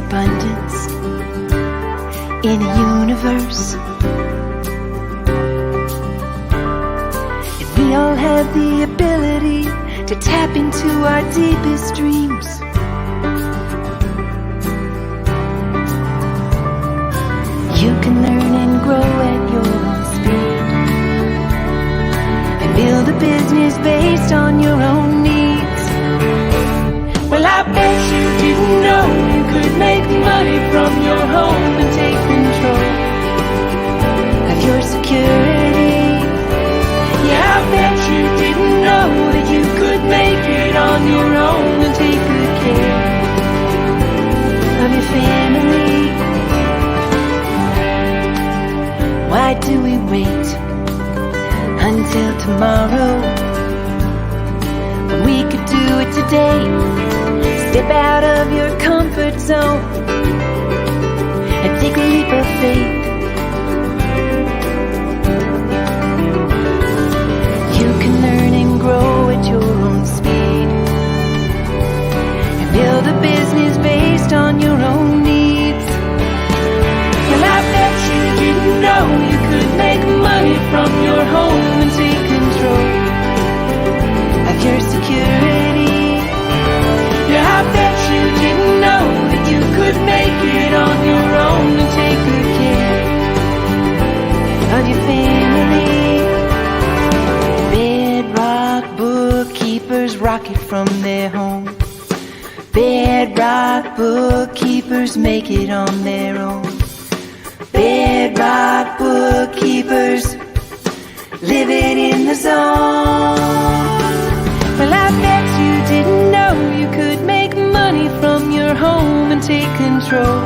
abundance in a universe. And we all have the ability to tap into our deepest dreams. You can learn and grow at your own speed and build a business based on your own needs. Well, I bet you didn't know you could make money from your home and take control of your security. Yeah, I bet you didn't know that you could make it on your own and take good care of your family. Why do we wait until tomorrow when we could do it today? Step out of your comfort zone and take a leap of faith. You can learn and grow at your own speed and build a business based on your own needs. Well, I bet you didn't know you could make money from your home and take control of your security. Yeah, I bet you didn't know that you could make it on your own and take good care of your family. Bedrock bookkeepers rock it from their home. Bedrock bookkeepers make it on their own. Bedrock bookkeepers live it in the zone. Well, I bet you didn't know you could make money from your home and take control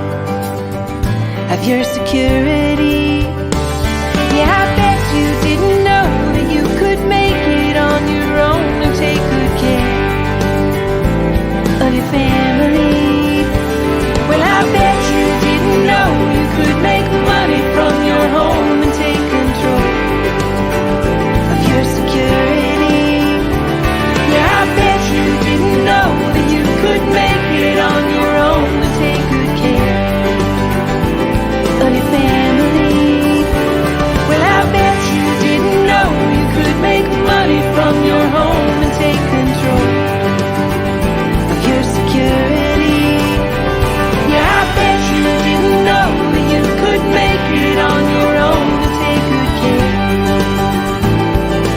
of your security. Yeah, I bet you didn't know that you could make it on your own and take good care of your family. Well, I bet you didn't know you could make money from your home and take control of your security. Yeah, I bet you didn't know that you could make it on your own and take good care of your family. Well, I bet you didn't know you could make money from your home and take control of your security. Yeah, I bet you didn't know that you could make it on your own and take good care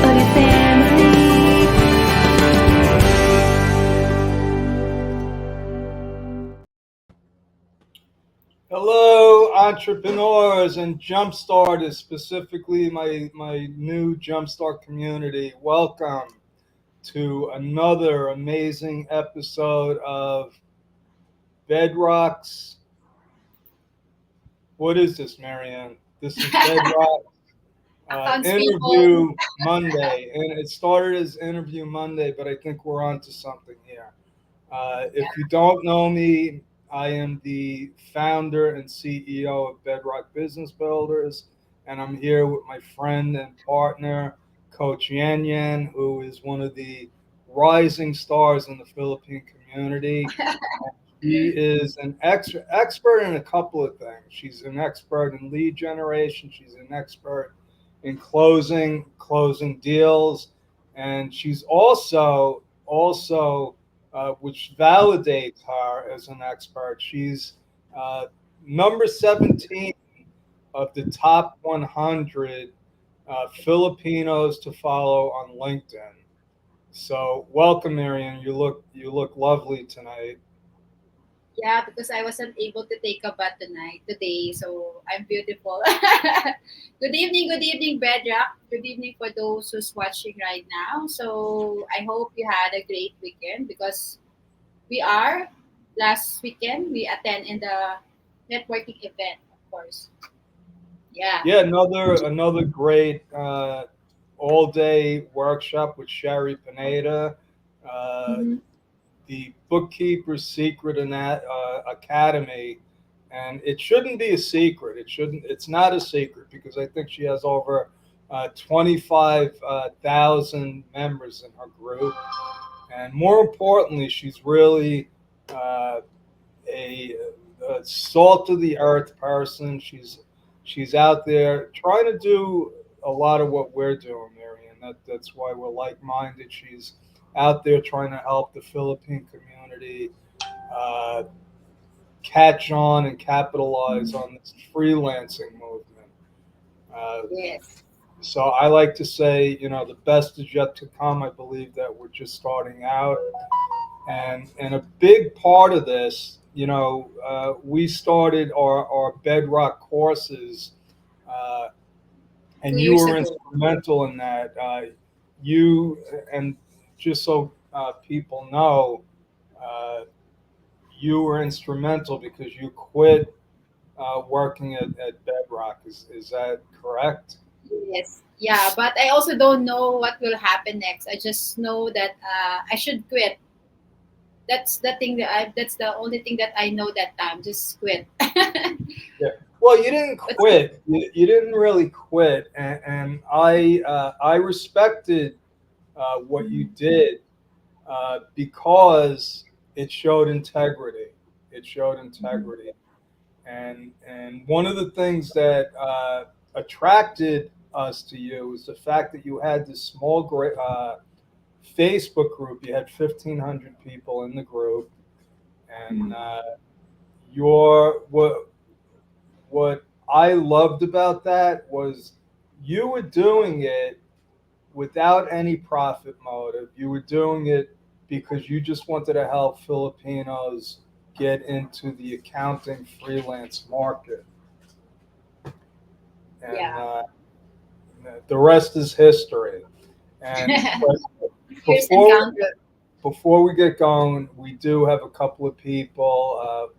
of your family. Hello, entrepreneurs and jumpstarters, specifically my new jumpstart community. Welcome to another amazing episode of Bedrock's. What is this, Mariane? This is Bedrock Interview Monday, and it started as Interview Monday, but I think we're on to something here. If you don't know me, I am the founder and CEO of Bedrock Business Builders, and I'm here with my friend and partner, Coach Yan Yan, who is one of the rising stars in the Philippine community. She is an expert in a couple of things. She's an expert in lead generation. She's an expert in closing deals, and she's also which validates her as an expert. She's number 17 of the top 100 Filipinos to follow on LinkedIn. So welcome, Mariane. You look lovely tonight. Yeah, because I wasn't able to take a bath today, so I'm beautiful. Good evening, Bedrock. Good evening for those who's watching right now. So I hope you had a great weekend because last weekend we attend in the networking event, of course. Yeah. Yeah, another great all-day workshop with Sherry Pineda. Mhm. The Bookkeeper's Secret Academy, and it shouldn't be a secret. It's not a secret because I think she has over 25,000 members in her group, and more importantly, she's really a salt of the earth person. She's out there trying to do a lot of what we're doing, Marion. That's why we're like minded. She's out there trying to help the Philippine community uh, catch on and capitalize on this freelancing movement. Uh, Yes. so I like to say, the best is yet to come. I believe that we're just starting out, and a big part of this, we started our bedrock courses, uh, Two and you years were ago. instrumental in that. You and just so people know, uh, you were instrumental because you quit working at Bedrock. Is that correct? Yes. Yeah, but I also don't know what will happen next. I just know that I should quit. That's the only thing that I know that time. Just quit. Yeah. Well, you didn't That's good. quit. You didn't really quit, and I respected what you did because it showed integrity. It showed integrity, and one of the things that attracted us to you was the fact that you had this small Facebook group. You had 1,500 people in the group, and your what I loved about that was you were doing it without any profit motive. You were doing it because you just wanted to help Filipinos get into the accounting freelance market. And Yeah. the rest is history. And but Years before we encounter. get before we get going, we do have a couple of people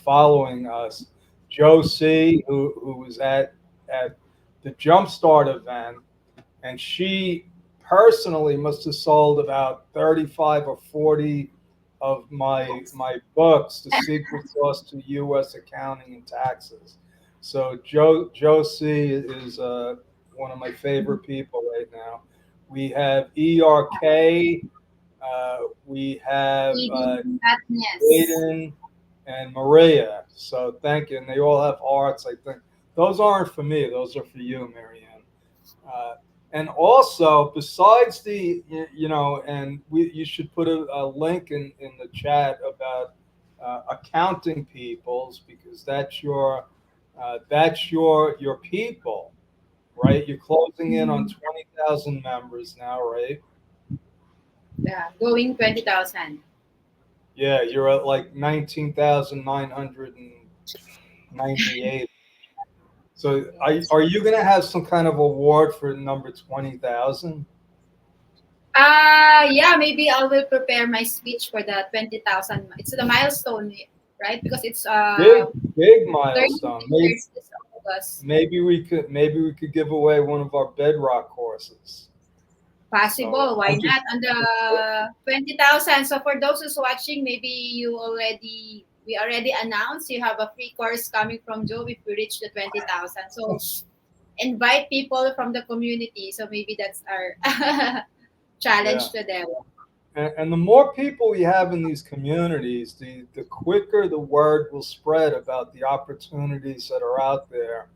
following us. Joe C, who was at the Jumpstart event, and she personally must have sold about 35 or 40 of my books, The Secret Sauce to U.S. Accounting and Taxes. So Joe C is one of my favorite people right now. We have ERK. We have Eating madness. Jaden and Maria. So thank you. And they all have arts. I think those aren't for me. Those are for you, Marianne. Uh, and also, besides and you should put a link in the chat about accounting peoples because that's your people, right? You're closing in on Mhm. 20,000 members now, right? Yeah, going 20,000. Yeah, you're at like 19,998. So Yes. are you going to have some kind of award for number 20,000? Yeah, maybe I will prepare my speech for the 20,000. It's the milestone, right? Because it's Big 30 milestone. years this August. Maybe we could give away one of our bedrock courses. So Possible. Why I'm just not? On the 20,000. So for those who's watching, maybe we already announced you have a free course coming from Joe if we reach the 20,000. So invite people from the community. So maybe that's our yeah. challenge to them. And the more people we have in these communities, the quicker the word will spread about the opportunities that are out there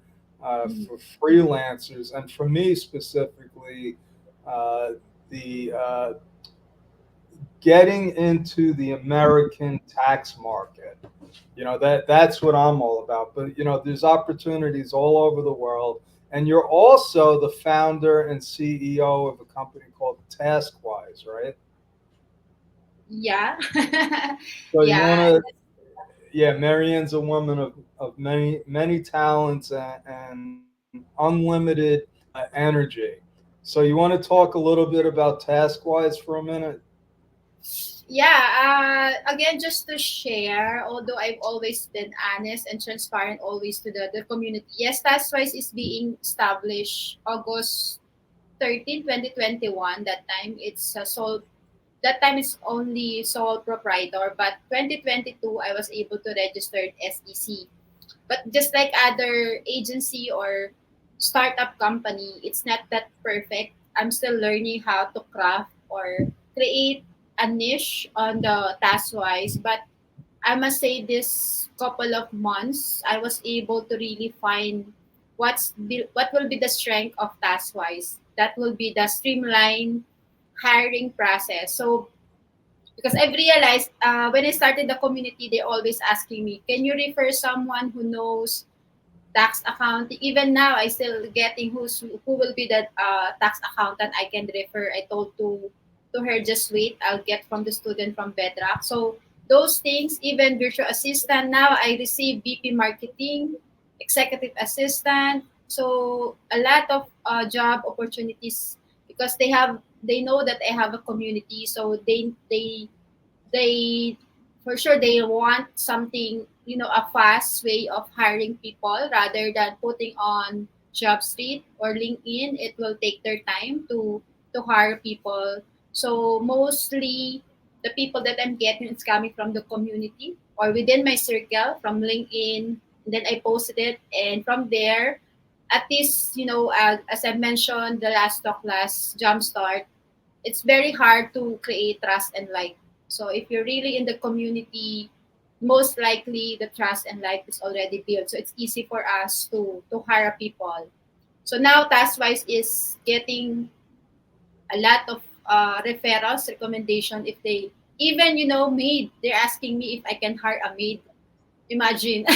Mhm. for freelancers, and for me specifically, uh, the getting into the American tax market. That's what I'm all about. But there's opportunities all over the world, and you're also the founder and CEO of a company called TaskWise, right? Yeah. So you want Yeah. to, yeah, Marianne's a woman of many many talents and unlimited energy. So you want to talk a little bit about TaskWise for a minute? Yeah, again, just to share, although I've always been honest and transparent always to the community, yes, TaskWise is being established August 13, 2021. That time it's that time it's only sole proprietor, but 2022 I was able to register SEC. But just like other agency or startup company, it's not that perfect. I'm still learning how to craft or create a niche on the task wise, but I must say this couple of months, I was able to really find what will be the strength of TaskWise. That will be the streamline hiring process. So because I've realized when I started the community, they always asking me, can you refer someone who knows tax accounting? Even now, I still getting who will be the tax accountant I can refer. I told to her, just wait, I'll get from the student from Bedrock. So those things, even virtual assistant, now I receive VP marketing, executive assistant. So a lot of job opportunities because they know that I have a community, so they for sure they want something, a fast way of hiring people rather than putting on JobStreet or LinkedIn. It will take their time to hire people. So mostly the people that I'm getting is coming from the community or within my circle from LinkedIn. And then I posted it, and from there, at least, as I mentioned the last talk, last jumpstart, it's very hard to create trust and like. So if you're really in the community, most likely the trust and like is already built. So it's easy for us to hire people. So now TaskWise is getting a lot of referrals, recommendation. If they even maid, they're asking me if I can hire a maid. Imagine,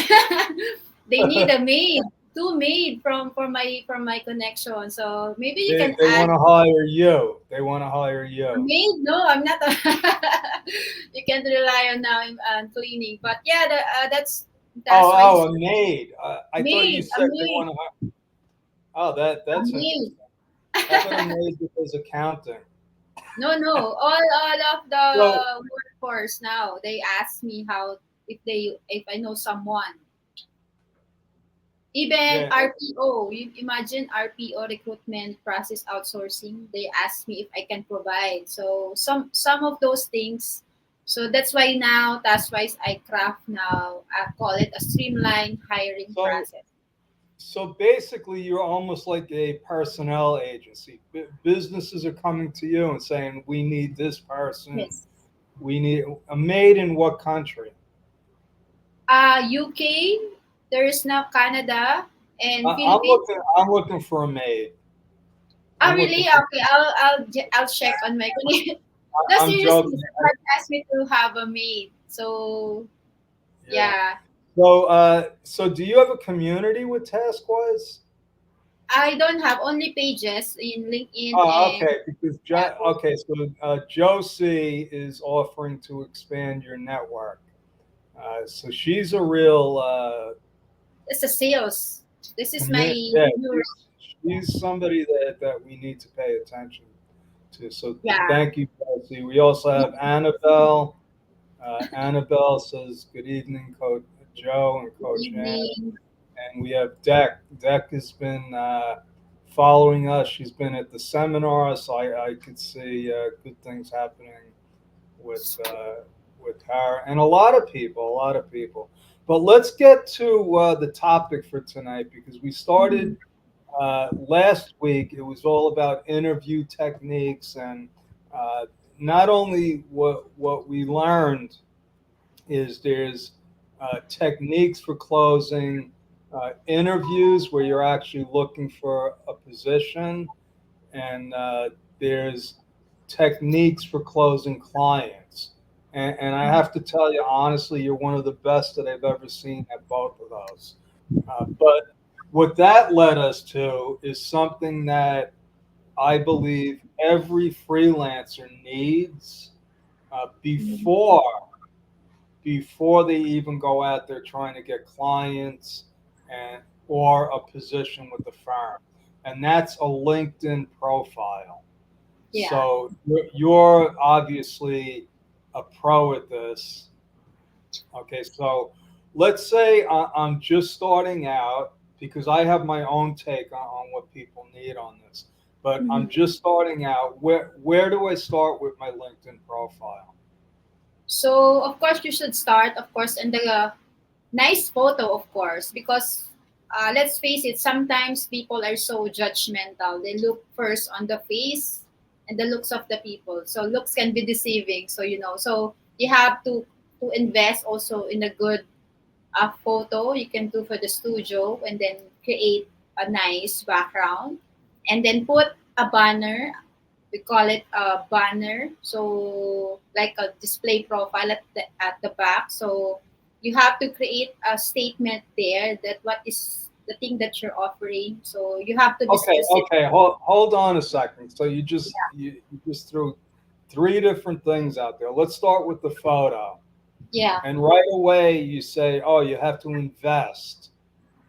they need a maid, two maid from my connection. So maybe you can They add. want to hire you. They want to hire you. Maid? No, I'm not. You can't rely on now on cleaning. But yeah, that's why Oh, a maid. I thought you maid, a said they maid, want to hire. Oh, a that's maid. interesting. How about a maid that does accounting? No, no. All of So the workforce now, they ask me how if I know someone. Even yeah. RPO, you imagine RPO, recruitment process outsourcing. They ask me if I can provide. So some of those things. So that's why now that's why I craft now. I call it a streamlined hiring So process. so basically, you're almost like a personnel agency. Businesses are coming to you and saying, "We need this person. Yes. We need a maid in what country?" UK. There is now Canada and I'm Philippines. looking. I'm looking for a maid. Oh, I'm looking really? for. Okay, I'll check on my. No, I'm seriously, joking. someone asked me to have a maid. So Yeah. yeah, So do you have a community with TaskWise? I don't have only pages in LinkedIn Oh, and okay. Because okay, so Josie is offering to expand your network. So she's a real it's a sales. This is my commit. Yeah, new. she's somebody that we need to pay attention to. So Yeah. thank you, Josie. We also have Annabelle. Annabelle says, "Good evening, Coach Joe and Good Coach Ann." evening. And we have Deck. Deck has been following us. She's been at the seminar, so I could see good things happening with her and a lot of people, a lot of people. But let's get to the topic for tonight because we Mhm. started last week. It was all about interview techniques and not only what we learned is there's techniques for closing interviews where you're actually looking for a position, and there's techniques for closing clients. And I have to tell you honestly, you're one of the best that I've ever seen at both of those. But what that led us to is something that I believe every freelancer needs before they even go out there trying to get clients and or a position with the firm, and that's a LinkedIn profile. Yeah. So you're obviously a pro at this. Okay, so let's say I'm just starting out because I have my own take on what people need on this, but I'm Mhm. just starting out. Where do I start with my LinkedIn profile? So of course you should start, of course, in the nice photo, of course, because let's face it, sometimes people are so judgmental. They look first on the face and the looks of the people. So looks can be deceiving. So so you have to to invest also in a good photo you can do for the studio, and then create a nice background, and then put a banner. We call it a banner, so like a display profile at the back. So you have to create a statement there that what is the thing that you're offering. So you have to be Okay, specific. okay. Hold on a second. So you just threw three different things out there. Let's start with the photo. Yeah. And right away you say, "Oh, you have to invest."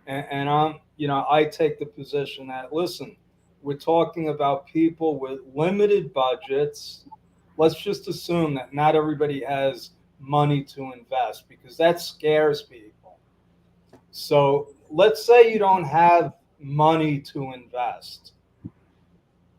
And I take the position that, listen, we're talking about people with limited budgets. Let's just assume that not everybody has money to invest because that scares people. So let's say you don't have money to invest.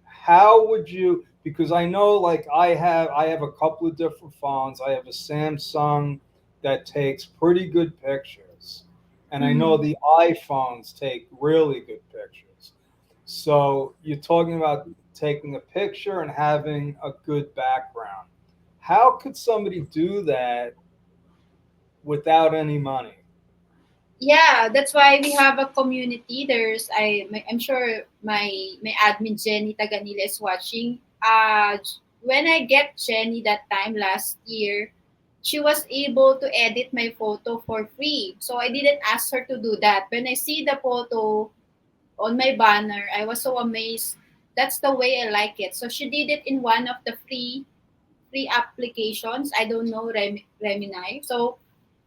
How would you, because I know, like, I have a couple of different phones. I have a Samsung that takes pretty good pictures, and I know Mhm. the iPhones take really good pictures. So you're talking about taking a picture and having a good background. How could somebody do that without any money? Yeah, that's why we have a community. I'm sure my admin Jenny Taganila is watching. When I get Jenny that time last year, she was able to edit my photo for free. So I didn't ask her to do that. When I see the photo on my banner, I was so amazed. That's the way I like it. So she did it in one of the free applications. I don't know Remini. So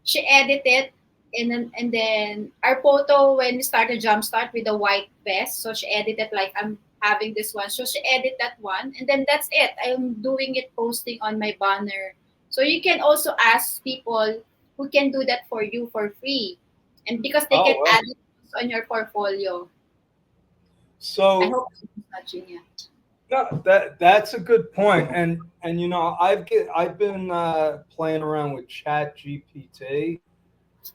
she edited, and then our photo when we started jumpstart with the white vest. So she edited like I'm having this one. So she edit that one, and then that's it. I'm doing it posting on my banner. So you can also ask people who can do that for you for free, and because they Oh can well. add it on your portfolio. I So hope I'm touching it. no, that's a good point, and I've been playing around with Chat GPT,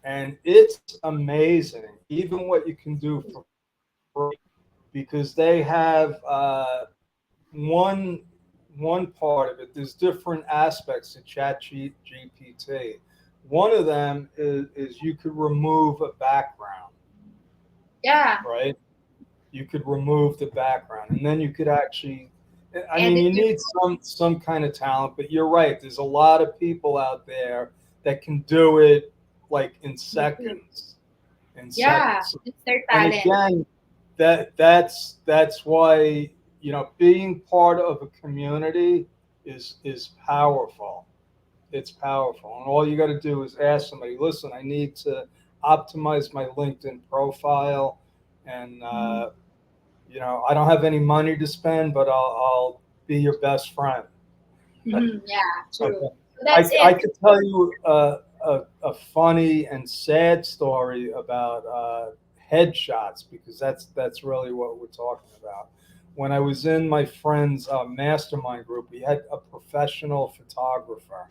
and it's amazing, even what you can do for free, because they have one one part of it. There's different aspects to Chat GPT. One of them is you could remove a background, Yeah, right? You could remove the background, and then you could actually, I mean, edit you your. need some kind of talent, but you're right, there's a lot of people out there that can do it like in seconds, in Yeah, seconds. it's their And talent. again, that's why, being part of a community is powerful. It's powerful, and all you got to do is ask somebody, listen, I need to optimize my LinkedIn profile, and I don't have any money to spend, but I'll be your best friend. Mhm, yeah, true. Okay. So that's I it. could tell you a funny and sad story about headshots, because that's really what we're talking about. When I was in my friend's mastermind group, we had a professional photographer,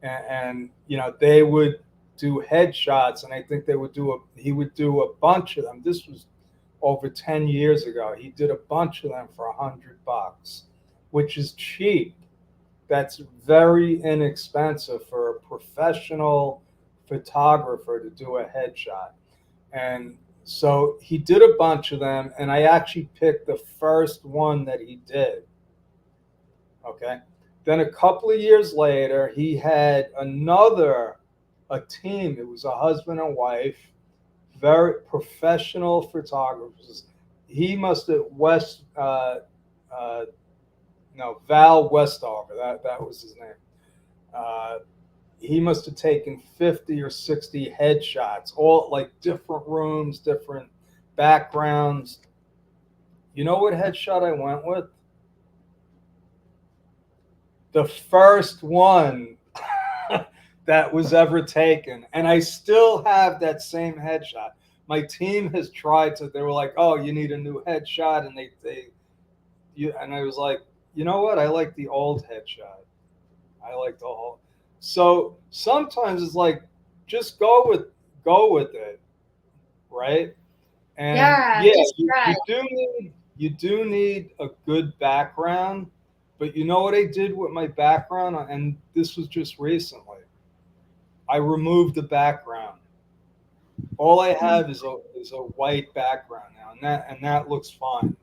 and they would do headshots, and I think he would do a bunch of them. This was over 10 years ago. He did a bunch of them for $100, which is cheap. That's very inexpensive for a professional photographer to do a headshot. And so he did a bunch of them, and I actually picked the first one that he did. Okay. Then a couple of years later, he had a team. It was a husband and wife, very professional photographers. He must have uh, no, Val Westover. That was his name. Uh, he must have taken 50 or 60 headshots, all like different rooms, different backgrounds. You know what headshot I went with? The first one that was ever taken, and I still have that same headshot. My team has tried to. They were like, "Oh, you need a new headshot," and and I was like, "You know what? I like the old headshot. I like the whole." So sometimes it's like, just go with it, right? And Yeah, yeah, just you, try. you do need a good background, but you know what I did with my background, and this was just recently. I removed the background. All I have is a white background now, and that looks fine.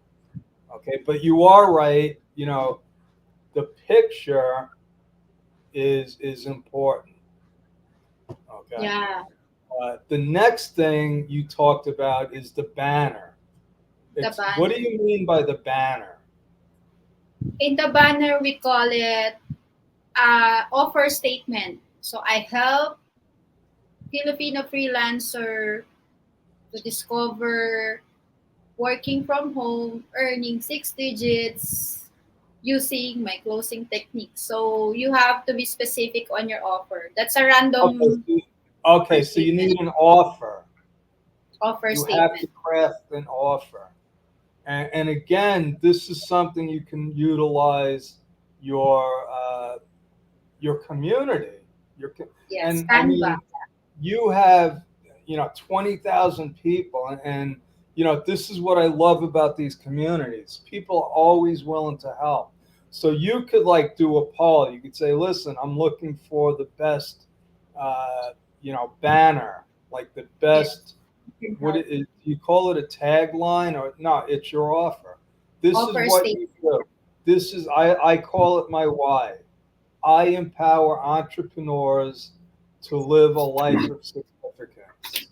Okay, but you are right. The picture is important. Okay. Yeah. The next thing you talked about is the banner. The It's what do banner. you mean by the banner? In the banner, we call it offer statement. So I help Filipino freelancer to discover working from home, earning six digits using my closing technique. So you have to be specific on your offer. That's a Okay, random offer so you statement. need an offer. Offer You have statement. to craft an offer. And again, this is something you can utilize your uh, your community. Yes, And I Canva. mean, you have 20,000 people, and this is what I love about these communities. People are always willing to help. So you could like do a poll. You could say, listen, I'm looking for the best banner, like the Yes, best. you can What help. it is, you call it a tagline, or no, it's your offer. This is Offer what statement. you do. This is I call it my why. I empower entrepreneurs to live a life of significance.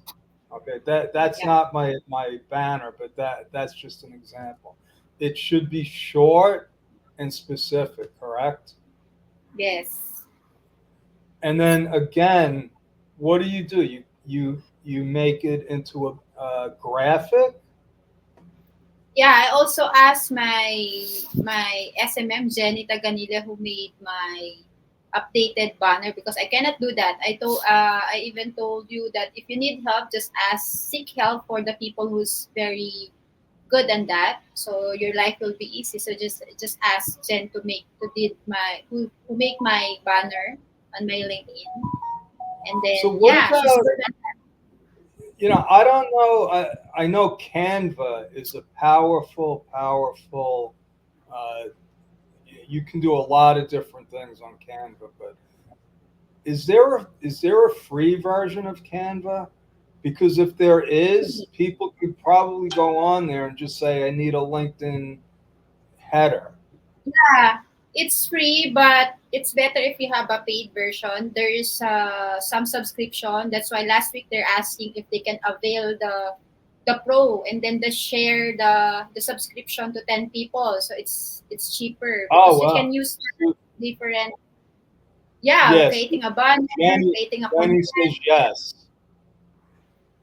Okay, that's Yeah. not my banner, but that's just an example. It should be short and specific, correct? Yes. And then again, what do? You make it into a graphic. Yeah, I also asked my SMM Jenny Taganila who made my updated banner because I cannot do that. I even told you that if you need help, just ask seek help for the people who's very good on that. So your life will be easy. So just ask Jen to did my who make my banner on my LinkedIn, and So then what yeah, she's about, good at I don't know. I know Canva is a powerful, powerful. Uh, you can do a lot of different things on Canva, but is there a free version of Canva? Because if there is, that. people could probably go on there and just say, "I need a LinkedIn header." Yeah, it's free, but it's better if you have a paid version. There is some subscription. That's why last week they're asking if they can avail the pro and then the share the subscription to 10 people. So it's cheaper Oh because you well. can use different yeah, Yes, creating a banner, Jenny, creating a Jenny content. says yes,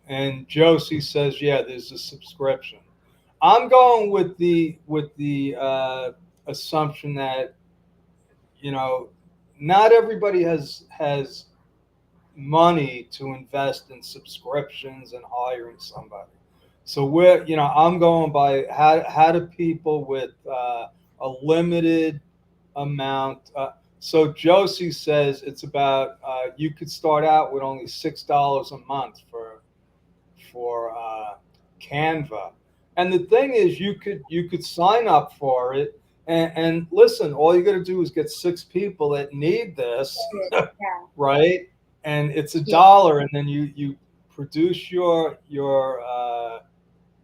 and Josie says yeah. There's a subscription. I'm going with the assumption that you know not everybody has money to invest in subscriptions and hiring somebody. So I'm going by how do people with a limited amount. So Josie says it's about you could start out with only $6 a month for Canva. And the thing is, you could sign up for it, and listen. All you got to do is get six people that need this, Yeah. right? And it's a Yes. dollar, and then you produce your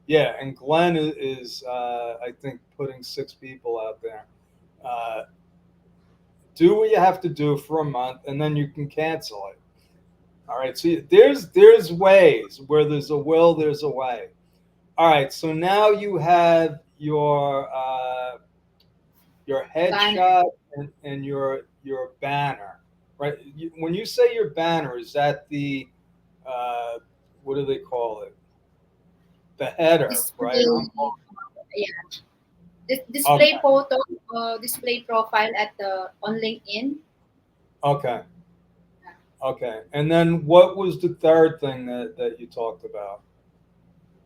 yeah. And Glenn is I think putting six people out there. Uh, do what you have to do for a month, and then you can cancel it. All right. So there's ways where there's a will, there's a way. All right, so now you have your Banner. headshot and your banner, right? When you say your banner, is that the uh, what do they call it? The header, right? Display. Yeah. Display Okay, photo, display profile at the on LinkedIn. okay, okay. And then what was the third thing that you talked about?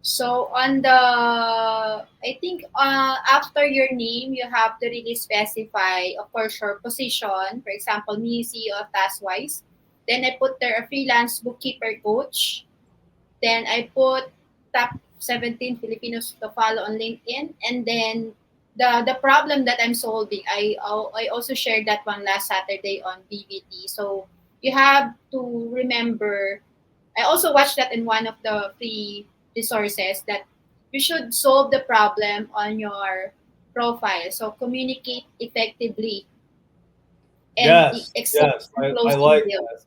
So on the, I think after your name, you have to really specify, of course, your position. For example, me, CEO of TaskWise. Then I put there a freelance bookkeeper coach. Then I put top 17 Filipinos to follow on LinkedIn. And then the problem that I'm solving, I also shared that one last Saturday on BBT. So You have to remember. I also watched that in one of the free resources that you should solve the problem on your profile. So communicate effectively and Yes, excel yes, in I closing like deals. that.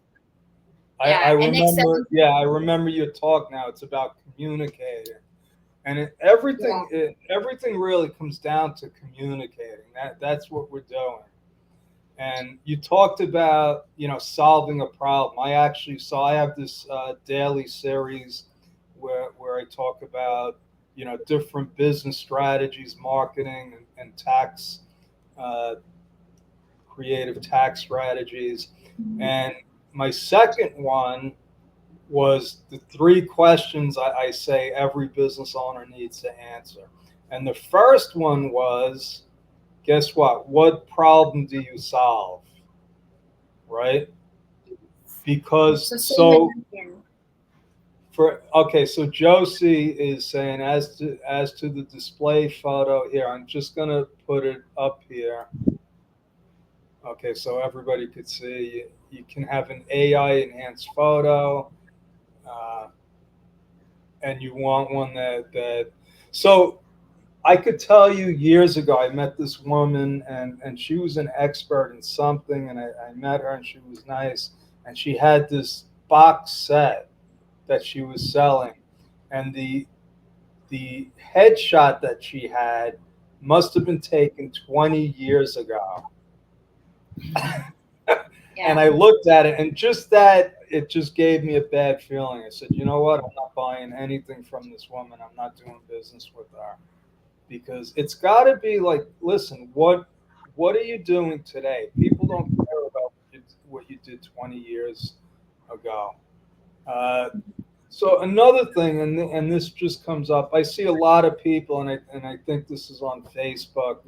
I Yeah, and excel. remember. Yeah, I remember your talk now. It's about communicating, and Yeah. everything really comes down to communicating. That's what we're doing. And you talked about solving a problem. I have this daily series where I talk about different business strategies, marketing, and tax, uh, creative tax strategies. And my second one was the three questions I say every business owner needs to answer. And the first one was, guess what? What problem do you solve? Right? Because So same with so LinkedIn. for okay, so Josie is saying, as to the display photo here, I'm just gonna put it up here. Okay, so everybody could see. You can have an AI enhanced photo, uh, and you want one that. So I could tell you years ago, I met this woman, and she was an expert in something, and I met her, and she was nice, and she had this box set that she was selling, and the headshot that she had must have been taken 20 years ago. Yeah. And I looked at it, and just that, it just gave me a bad feeling. I said, you know what? I'm not buying anything from this woman. I'm not doing business with her, because it's got to be like, listen, what are you doing today? People don't care about what you did 20 years ago. Uh, So another thing, and this just comes up. I see a lot of people, and I think this is on Facebook,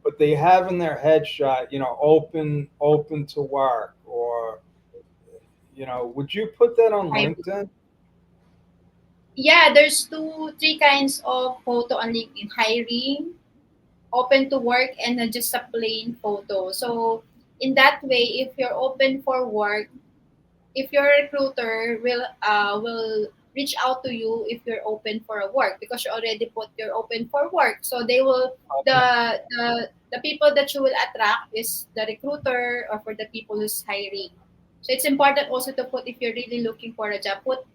but they have in their headshot, open to work, or would you put that on Hybrid. LinkedIn? Yeah, there's three kinds of photo on LinkedIn: hiring, open to work, and then just a plain photo. So in that way, if you're open for work, if your recruiter will reach out to you if you're open for a work because you already put you're open for work. So they will Okay. the people that you will attract is the recruiter or for the people who's hiring. So it's important also to put if you're really looking for a job, put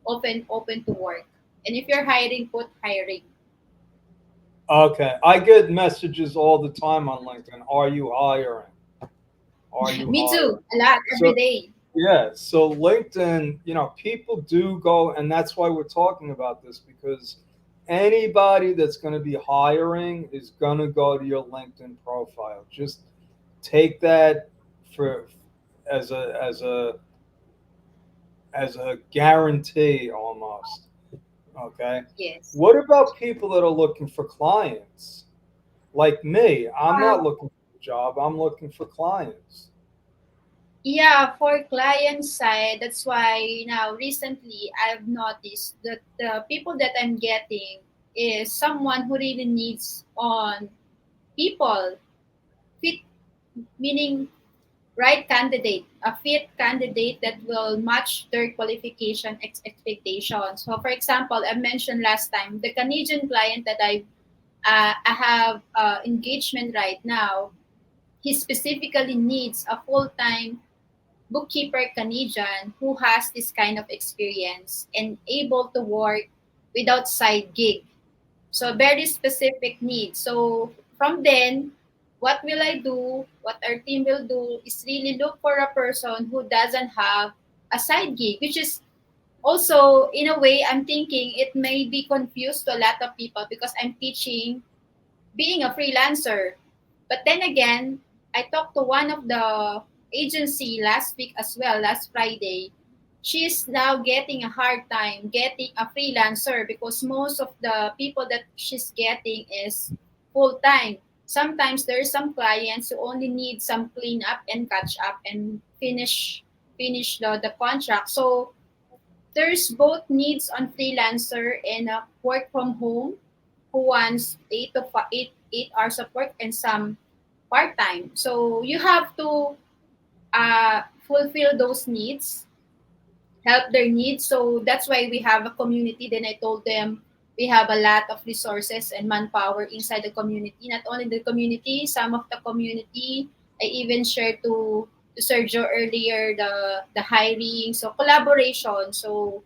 open to work. And if you're hiring, put hiring. Okay. I get messages all the time on LinkedIn. Are you hiring? Are you Me too, hiring? a lot every So day. yeah, so LinkedIn, people do go, and that's why we're talking about this, because anybody that's going to be hiring is going to go to your LinkedIn profile. Just take that for as a guarantee almost. Okay. Yes. What about people that are looking for clients? Like me, I'm not looking for a job. I'm looking for clients. Yeah, for client side, that's why now recently I've noticed that the people that I'm getting is someone who really needs on people fit, meaning right candidate, a fit candidate that will match their qualification expectations. So, for example, I mentioned last time the Canadian client that I have engagement right now. He specifically needs a full time bookkeeper Canadian who has this kind of experience and able to work without side gig. So very specific needs. So from then, what will I do? What our team will do is really look for a person who doesn't have a side gig, which is also in a way I'm thinking it may be confused to a lot of people because I'm teaching being a freelancer. But then again, I talked to one of the agency last week as well, last Friday. She's now getting a hard time getting a freelancer because most of the people that she's getting is full time. Sometimes there's some clients who only need some clean up and catch up and finish the contract. So there's both needs on freelancer and work from home who wants 8 hours of work and some part time. So you have to fulfill those needs, help their needs. So that's why we have a community. Then I told them we have a lot of resources and manpower inside the community. Not only the community, some of the community, I even shared to Sergio earlier the hiring. So collaboration. So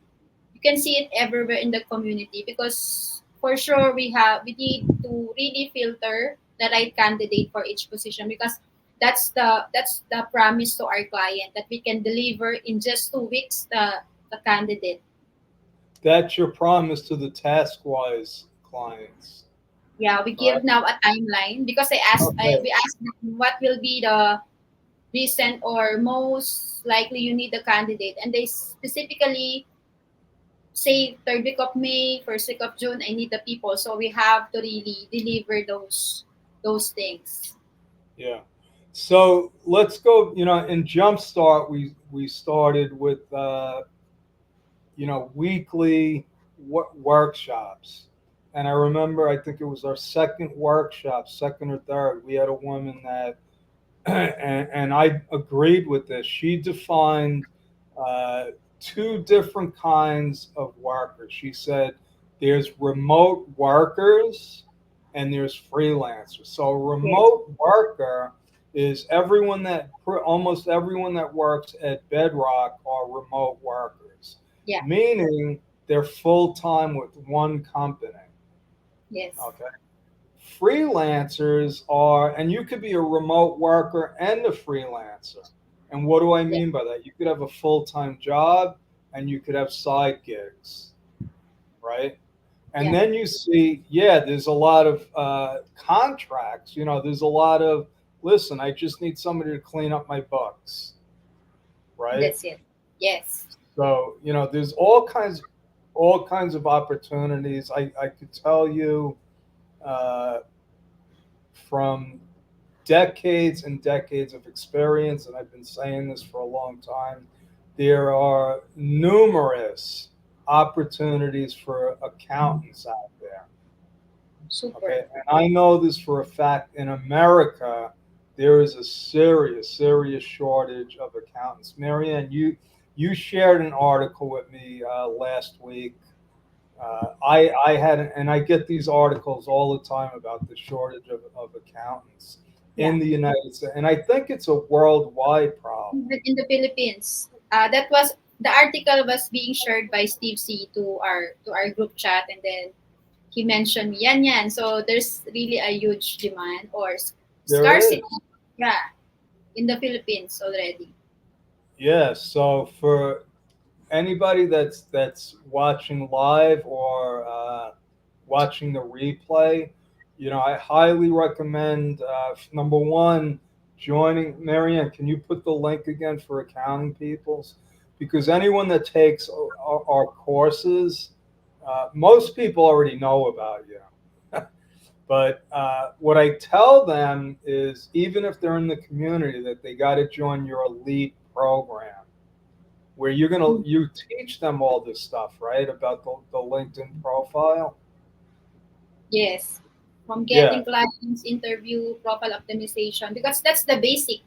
you can see it everywhere in the community, because for sure we need to really filter the right candidate for each position, because that's the promise to our client, that we can deliver in just 2 weeks the candidate. That's your promise to the TaskWise clients. Yeah, we All right. give now a timeline, because Okay. we asked them what will be the recent or most likely you need the candidate, and they specifically say third week of May, first week of June, I need the people. So we have to really deliver those things. Yeah. So let's go. In Jumpstart, we started with weekly workshops, and I remember I think it was our second workshop, second or third. We had a woman that and I agreed with this. She defined uh, two different kinds of workers. She said there's remote workers and there's freelancers. So a Yes. remote worker is almost everyone that works at Bedrock are remote workers, Yeah. meaning they're full time with one company. Yes. Okay. Freelancers are, and you could be a remote worker and a freelancer. And what do I Yeah. mean by that? You could have a full time job and you could have side gigs, right? And Yeah. then you see, yeah, there's a lot of contracts. There's a lot of, listen, I just need somebody to clean up my books, right? That's it. Yes. So, there's all kinds of opportunities. I could tell you uh, from decades and decades of experience, and I've been saying this for a long time, there are numerous opportunities for accountants out there. Super. Okay, and I know this for a fact. In America, there is a serious, serious shortage of accountants. Marianne, you shared an article with me last week. I had, and I get these articles all the time about the shortage of accountants Yeah. in the United States, and I think it's a worldwide problem. Even in the Philippines, that was the article was being shared by Steve C to our group chat, and then he mentioned me, yan yan. So there's really a huge demand or There scarcity. is, Yeah, in the Philippines already. yes. So for anybody that's watching live or watching the replay, I highly recommend number one, joining. Marianne, can you put the link again for accounting peoples? Because anyone that takes our courses, most people already know about you. But what I tell them is, even if they're in the community, that they got to join your elite program where you teach them all this stuff, right? About the LinkedIn profile. Yes. From Yeah, getting clients, interview, profile optimization, because that's the basic.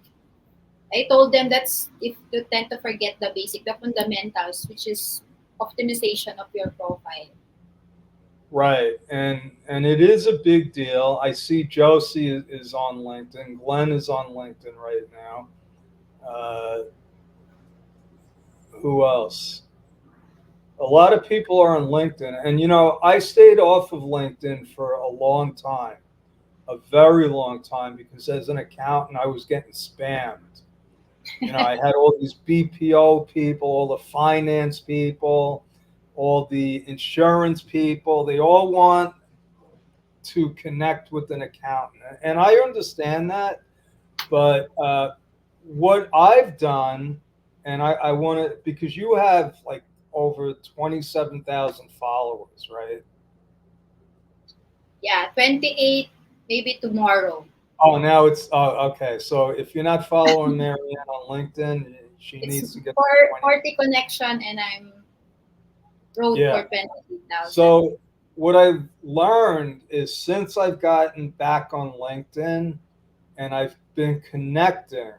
I told them that's if you tend to forget the basic, the fundamentals, which is optimization of your profile. right. And it is a big deal. I see Josie is on LinkedIn. Glenn is on LinkedIn right now. Uh, who else? A lot of people are on LinkedIn, and I stayed off of LinkedIn for a long time, a very long time, because as an accountant, I was getting spammed. I had all these BPO people, all the finance people, all the insurance people. They all want to connect with an accountant. And I understand that. But what I've done, and I want to, because you have like over 27,000 followers, right? Yeah, 28 maybe tomorrow. Oh, now it's, oh, okay. So if you're not following Marianne on LinkedIn, she It's needs to get to for 20. 40 connection, and I'm road Yeah. for 28,000. So what I've learned is, since I've gotten back on LinkedIn and I've been connecting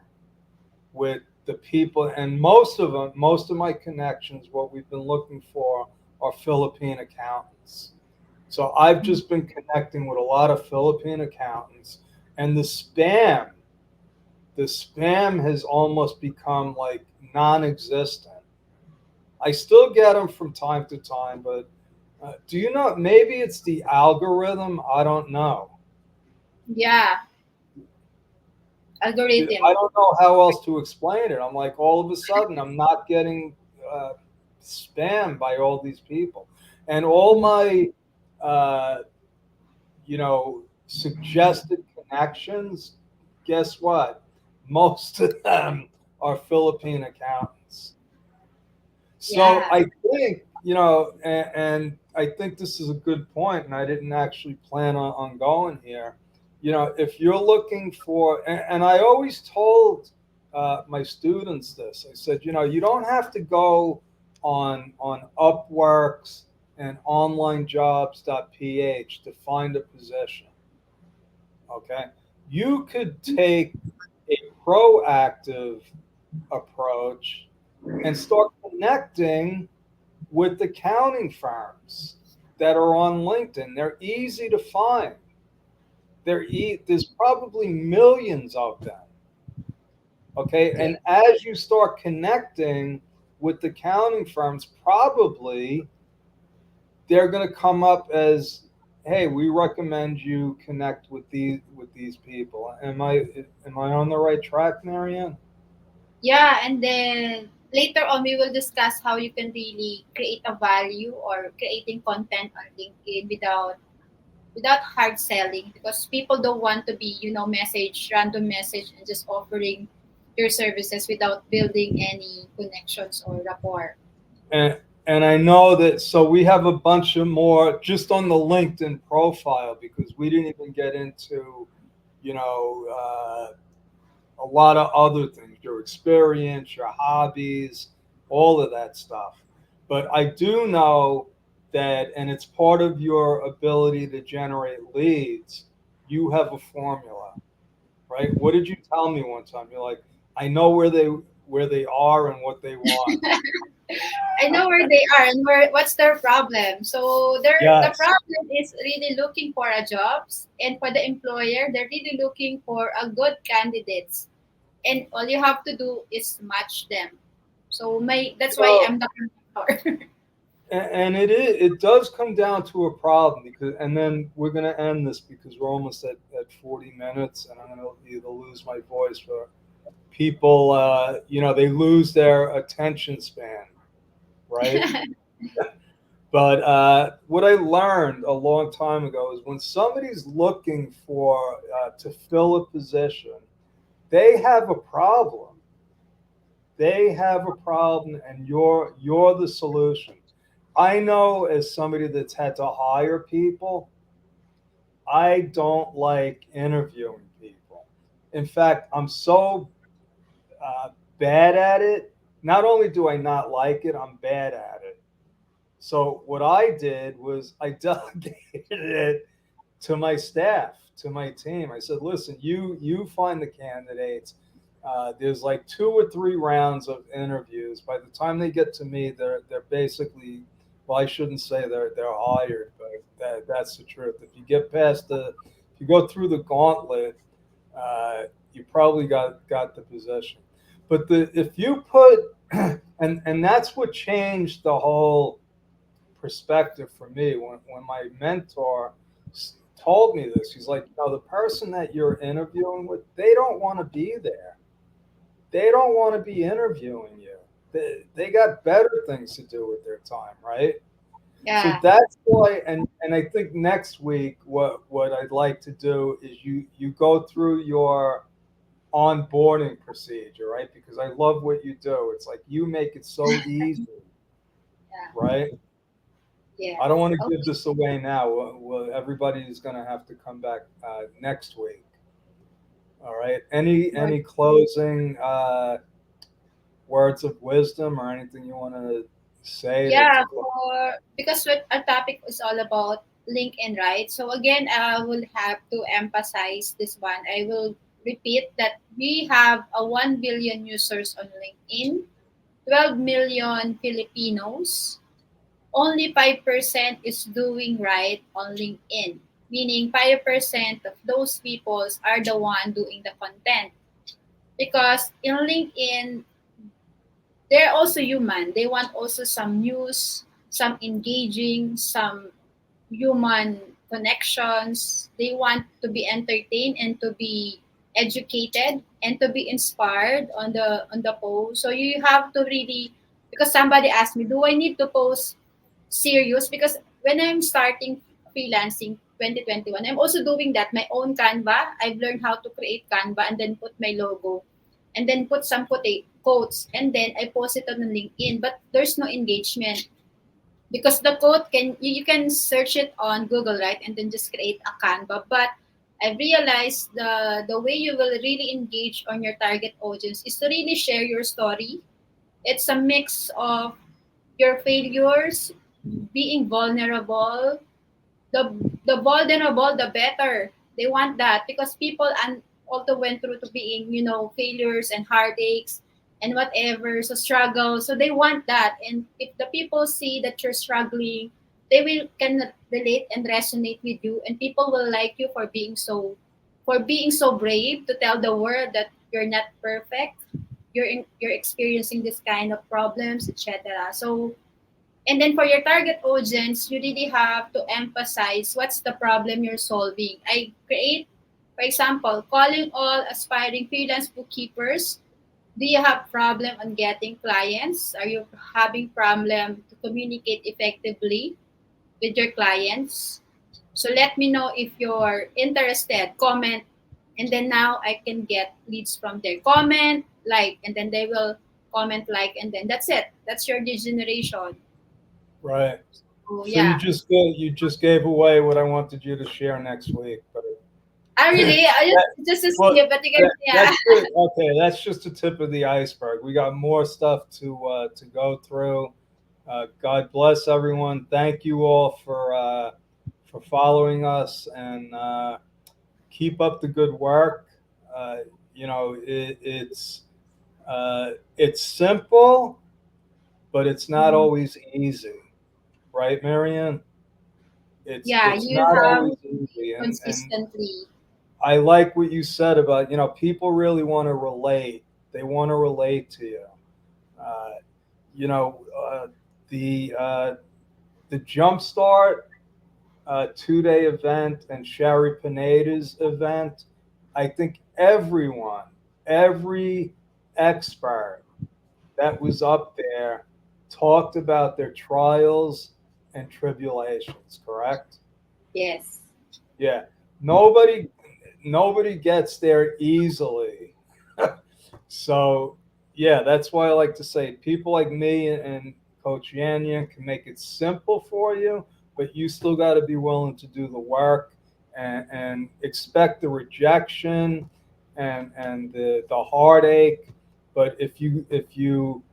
with the people, and most of them, most of my connections, what we've been looking for are Philippine accountants. So I've just been connecting with a lot of Philippine accountants, and the spam has almost become like non-existent. I still get them from time to time, but do you know? Maybe it's the algorithm. I don't know. Yeah, I algorithm. don't know how else to explain it. I'm like, all of a sudden, I'm not getting uh, spammed by all these people, and all my, uh, suggested connections. Guess what? Most of them are Philippine accountants. So Yeah, I think, and I think this is a good point, and I didn't actually plan on going here. If you're looking for, and I always told my students this, I said, you don't have to go on Upworks and onlinejobs.ph to find a position. Okay. You could take a proactive approach and start connecting with accounting firms that are on LinkedIn. They're easy to find. There's probably millions of them. Okay, yeah, and as you start connecting with accounting firms, probably they're going to come up as, "Hey, we recommend you connect with these people." Am I on the right track, Marianne? yeah. And then later on, we will discuss how you can really create a value or creating content on LinkedIn without hard selling, because people don't want to be, message random message and just offering your services without building any connections or rapport. And I know that, so we have a bunch of more just on the LinkedIn profile, because we didn't even get into, you know, a lot of other things, your experience, your hobbies, all of that stuff. But I do know that, and it's part of your ability to generate leads, you have a formula, right? What did you tell me one time? You're like, I know where they are and what they want. I know where they are and what's their problem. So the Yes. problem is really looking for a jobs, and for the employer, they're really looking for a good candidates. And all you have to do is match them. So that's why So, I'm the mentor. and it does come down to a problem, because, and then we're going to end this because we're almost at 40 minutes, and I'm going to either lose my voice, or people, they lose their attention span, right? But what I learned a long time ago is when somebody's looking for to fill a position, they have a problem. They have a problem, and you're the solution. I know, as somebody that's had to hire people, I don't like interviewing people. In fact, I'm so uh, bad at it. Not only do I not like it, I'm bad at it. So what I did was I delegated it to my staff, to my team. I said, "Listen, you find the candidates. There's like 2 or 3 rounds of interviews. By the time they get to me, they're basically, well, I shouldn't say they're hired, but that's the truth. If you get past if you go through the gauntlet, you probably got the position. But if you put and that's what changed the whole perspective for me when my mentor told me this. He's like, the person that you're interviewing with, they don't want to be there. They don't want to be interviewing you. They got better things to do with their time, right? So Yeah, that's why, and I think next week, what I'd like to do is you go through your onboarding procedure, right? Because I love what you do. It's like you make it so easy, yeah, right? yeah. I don't want to give Okay. this away now. Well, everybody is going to have to come back next week. All right. Any closing words of wisdom or anything you want to say to Yeah, close? because what our topic is all about LinkedIn, right? So again, I will have to emphasize this one. I will repeat that we have a 1 billion users on LinkedIn, 12 million Filipinos. Only 5% is doing right on LinkedIn, meaning 5% of those people are the one doing the content. Because in LinkedIn, they're also human. They want also some news, some engaging, some human connections. They want to be entertained and to be educated and to be inspired on the post. So you have to really, because somebody asked me, do I need to post serious? Because when I'm starting freelancing 2021, I'm also doing that, my own Canva. I've learned how to create Canva and then put my logo and then put some quotes and then I post it on LinkedIn. But there's no engagement because the quote you can search it on Google, right? And then just create a Canva. But I realized the way you will really engage on your target audience is to really share your story. It's a mix of your failures, being vulnerable, the vulnerable, the better. They want that because people and also went through to being, failures and heartaches and whatever, so struggle. So they want that. And if the people see that you're struggling, they will can relate and resonate with you, and people will like you for being so brave to tell the world that you're not perfect. You're experiencing this kind of problems, etc. So and then for your target audience, you really have to emphasize what's the problem you're solving. I create, for example, calling all aspiring freelance bookkeepers. Do you have problem on getting clients? Are you having problem to communicate effectively with your clients? So let me know if you're interested. Comment, and then now I can get leads from their comment, like, and then they will comment, like, and then that's it. That's your lead generation. Right. Oh So yeah. you just gave away what I wanted you to share next week, but I really, I that, just a well, skip, but you can, yeah. okay. That's just the tip of the iceberg. We got more stuff to go through. God bless everyone. Thank you all for following us and keep up the good work. Uh, it's simple, but it's not Mhm. always easy, right, Marianne? Yeah, It's you not have always to be easy, and consistently. I like what you said about people really want to relate. They want to relate to you. Uh, you know uh, the Jumpstart 2-day event and Sherry Pineda's event. I think every expert that was up there talked about their trials and tribulations. Correct? Yes. Yeah. Nobody nobody gets there easily. So yeah, that's why I like to say people like me and Coach Yanyan can make it simple for you, but you still got to be willing to do the work and expect the rejection and the heartache. But if you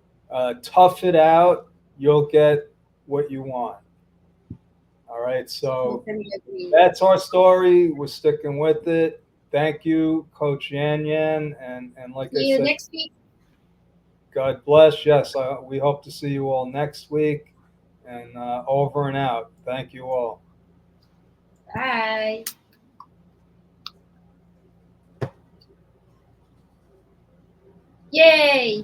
tough it out, you'll get what you want. All right, so Totally agree. that's our story. We're sticking with it. Thank you, Coach Yan Yan. And like I See you said, next week. God bless. Yes, we hope to see you all next week. And over and out. Thank you all. Bye. Yay.